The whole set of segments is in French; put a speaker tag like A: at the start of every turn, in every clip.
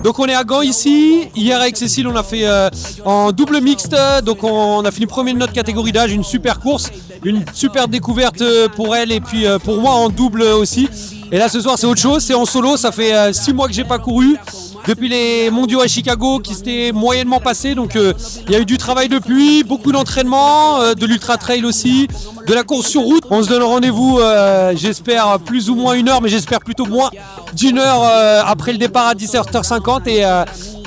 A: Donc on est à Gand ici. Hier avec Cécile on a fait en double mixte. Donc on a fini premier de notre catégorie d'âge, une super course, une super découverte pour elle et puis pour moi en double aussi. Et là ce soir c'est autre chose, c'est en solo, ça fait 6 mois que j'ai pas couru. Depuis les mondiaux à Chicago qui s'étaient moyennement passés, donc il y a eu du travail depuis, beaucoup d'entraînement, de l'ultra trail aussi, de la course sur route. On se donne rendez-vous, j'espère plus ou moins 1 heure, mais j'espère plutôt moins d'1 heure après le départ à 17h50 et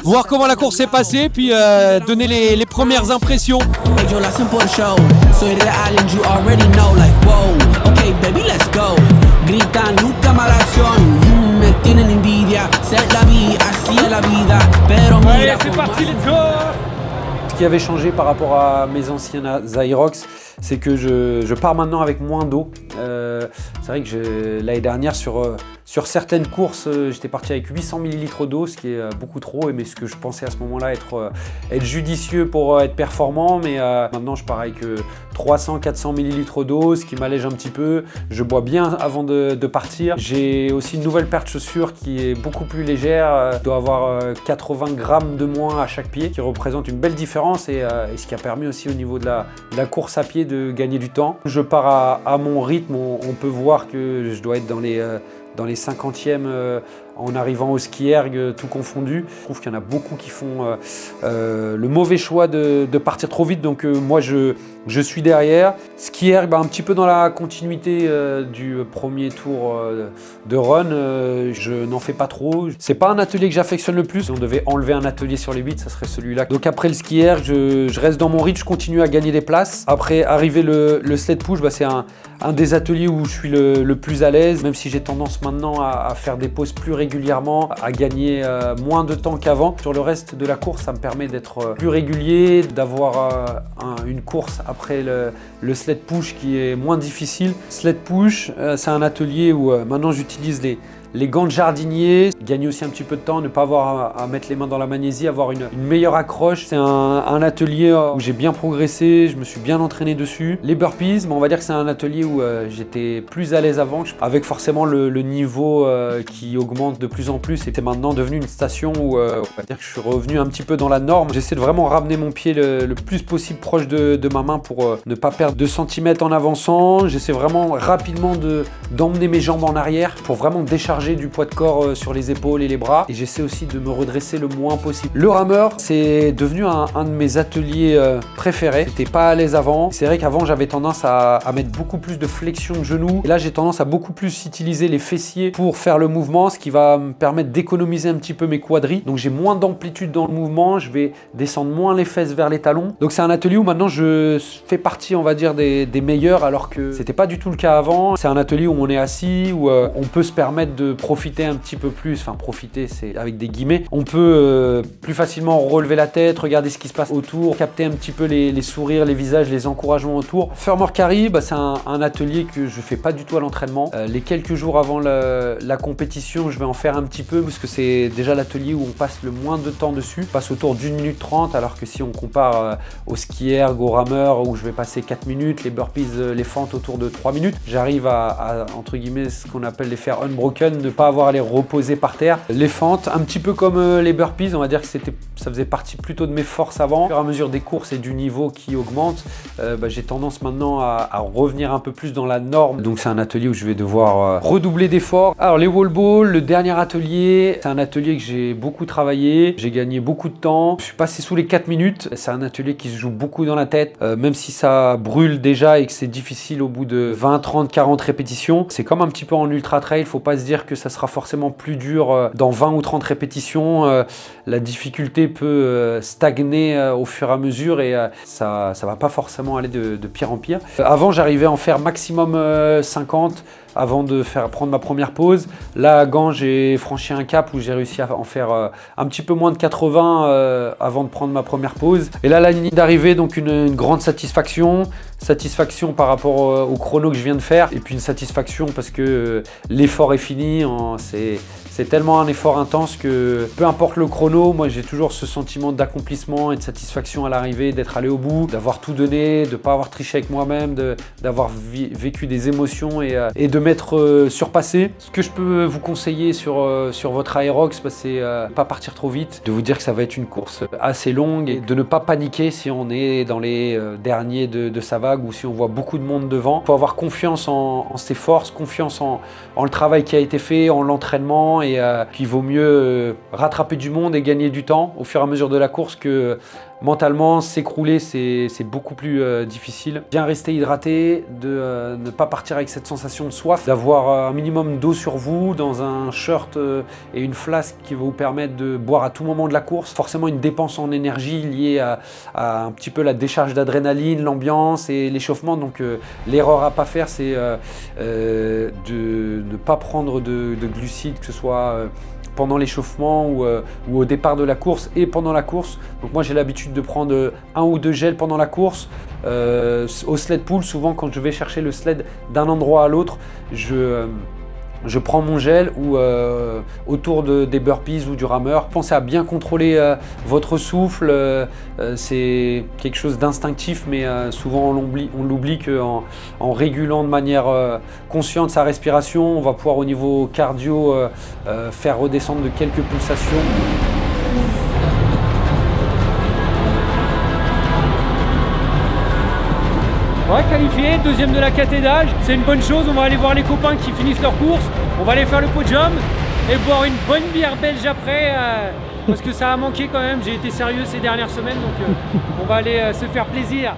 A: voir comment la course s'est passée, puis donner les premières impressions.
B: Ouais, c'est parti, let's go! Ce qui avait changé par rapport à mes anciennes Zyrox, c'est que je pars maintenant avec moins d'eau. C'est vrai que l'année dernière, sur certaines courses, j'étais parti avec 800 ml d'eau, ce qui est beaucoup trop, mais ce que je pensais à ce moment-là être judicieux pour être performant. Mais maintenant, je pars avec 300-400 ml d'eau, ce qui m'allège un petit peu. Je bois bien avant de partir. J'ai aussi une nouvelle paire de chaussures qui est beaucoup plus légère. Je dois avoir 80 grammes de moins à chaque pied, qui représente une belle différence et ce qui a permis aussi au niveau de la course à pied de gagner du temps. Je pars à mon rythme, on peut voir que je dois être dans les 50e en arrivant au ski erg, tout confondu. Je trouve qu'il y en a beaucoup qui font le mauvais choix de partir trop vite, donc moi je suis derrière. Ski erg, un petit peu dans la continuité du premier tour de run, je n'en fais pas trop. C'est pas un atelier que j'affectionne le plus. Si on devait enlever un atelier sur les 8, ça serait celui-là. Donc après le ski erg, je reste dans mon rythme, je continue à gagner des places. Après arriver le sled push, c'est un des ateliers où je suis le plus à l'aise, même si j'ai tendance maintenant à faire des pauses plus régulièrement, à gagner moins de temps qu'avant. Sur le reste de la course, ça me permet d'être plus régulier, d'avoir une course après le sled push qui est moins difficile. Sled push, c'est un atelier où maintenant j'utilise les gants de jardinier, gagner aussi un petit peu de temps, ne pas avoir à mettre les mains dans la magnésie, avoir une meilleure accroche. C'est un atelier où j'ai bien progressé, je me suis bien entraîné dessus. Les burpees, on va dire que c'est un atelier où j'étais plus à l'aise avant, avec forcément le niveau qui augmente de plus en plus. Et c'est maintenant devenu une station où on va dire que je suis revenu un petit peu dans la norme. J'essaie de vraiment ramener mon pied le plus possible proche de ma main pour ne pas perdre 2 cm en avançant. J'essaie vraiment rapidement d'emmener mes jambes en arrière pour vraiment décharger du poids de corps sur les épaules et les bras, et j'essaie aussi de me redresser le moins possible. Le rameur, c'est devenu un de mes ateliers préférés. J'étais pas à l'aise avant. C'est vrai qu'avant j'avais tendance à mettre beaucoup plus de flexion de genoux, et là j'ai tendance à beaucoup plus utiliser les fessiers pour faire le mouvement, ce qui va me permettre d'économiser un petit peu mes quadris. Donc j'ai moins d'amplitude dans le mouvement, je vais descendre moins les fesses vers les talons. Donc c'est un atelier où maintenant je fais partie, on va dire, des meilleurs, alors que c'était pas du tout le cas avant. C'est un atelier où on est assis, où on peut se permettre de profiter un petit peu plus, enfin profiter c'est avec des guillemets, on peut plus facilement relever la tête, regarder ce qui se passe autour, capter un petit peu les sourires, les visages, les encouragements autour. Firmer Carry, c'est un atelier que je fais pas du tout à l'entraînement. Les quelques jours avant la compétition, je vais en faire un petit peu, parce que c'est déjà l'atelier où on passe le moins de temps dessus. On passe autour d'1 minute 30, alors que si on compare au ski erg, au rameur, où je vais passer 4 minutes, les burpees, les fentes autour de 3 minutes, j'arrive à entre guillemets ce qu'on appelle les faire unbroken, ne pas avoir à les reposer par terre. Les fentes, un petit peu comme les burpees, on va dire que ça faisait partie plutôt de mes forces avant. Au fur et à mesure des courses et du niveau qui augmente, j'ai tendance maintenant à revenir un peu plus dans la norme. Donc c'est un atelier où je vais devoir redoubler d'efforts. Alors les wall balls, le dernier atelier, c'est un atelier que j'ai beaucoup travaillé, j'ai gagné beaucoup de temps. Je suis passé sous les 4 minutes. C'est un atelier qui se joue beaucoup dans la tête, même si ça brûle déjà et que c'est difficile au bout de 20, 30, 40 répétitions. C'est comme un petit peu en ultra trail, faut pas se dire que ça sera forcément plus dur dans 20 ou 30 répétitions. La difficulté peut stagner au fur et à mesure, et ça va pas forcément aller de pire en pire. Avant, j'arrivais à en faire maximum 50 avant de prendre ma première pause. Là, à Gand, j'ai franchi un cap où j'ai réussi à en faire un petit peu moins de 80 avant de prendre ma première pause. Et là, la ligne d'arrivée, donc une grande satisfaction par rapport au chrono que je viens de faire, et puis une satisfaction parce que l'effort est fini. c'est tellement un effort intense que peu importe le chrono, moi j'ai toujours ce sentiment d'accomplissement et de satisfaction à l'arrivée, d'être allé au bout, d'avoir tout donné, de ne pas avoir triché avec moi-même, d'avoir vécu des émotions et de m'être surpassé. Ce que je peux vous conseiller sur votre Aerox, c'est pas partir trop vite, de vous dire que ça va être une course assez longue et de ne pas paniquer si on est dans les derniers de sa vague ou si on voit beaucoup de monde devant. Il faut avoir confiance en ses forces, confiance en le travail qui a été fait, en l'entraînement et qu'il vaut mieux rattraper du monde et gagner du temps au fur et à mesure de la course que mentalement s'écrouler, c'est beaucoup plus difficile. Bien rester hydraté, de ne pas partir avec cette sensation de soif, d'avoir un minimum d'eau sur vous dans un shirt et une flasque qui va vous permettre de boire à tout moment de la course. Forcément une dépense en énergie liée à un petit peu la décharge d'adrénaline, l'ambiance et l'échauffement. Donc l'erreur à pas faire, c'est de ne pas prendre de glucides, que ce soit pendant l'échauffement ou au départ de la course et pendant la course. Donc moi j'ai l'habitude de prendre 1 ou 2 gels pendant la course. Au sled pull, souvent quand je vais chercher le sled d'un endroit à l'autre, je prends mon gel ou autour des burpees ou du rameur. Pensez à bien contrôler votre souffle. C'est quelque chose d'instinctif, mais souvent on l'oublie qu'en régulant de manière consciente sa respiration, on va pouvoir au niveau cardio faire redescendre de quelques pulsations.
C: Ouais, qualifié, deuxième de la caté d'âge, c'est une bonne chose. On va aller voir les copains qui finissent leur course, on va aller faire le podium et boire une bonne bière belge après parce que ça a manqué quand même. J'ai été sérieux ces dernières semaines, donc on va aller se faire plaisir.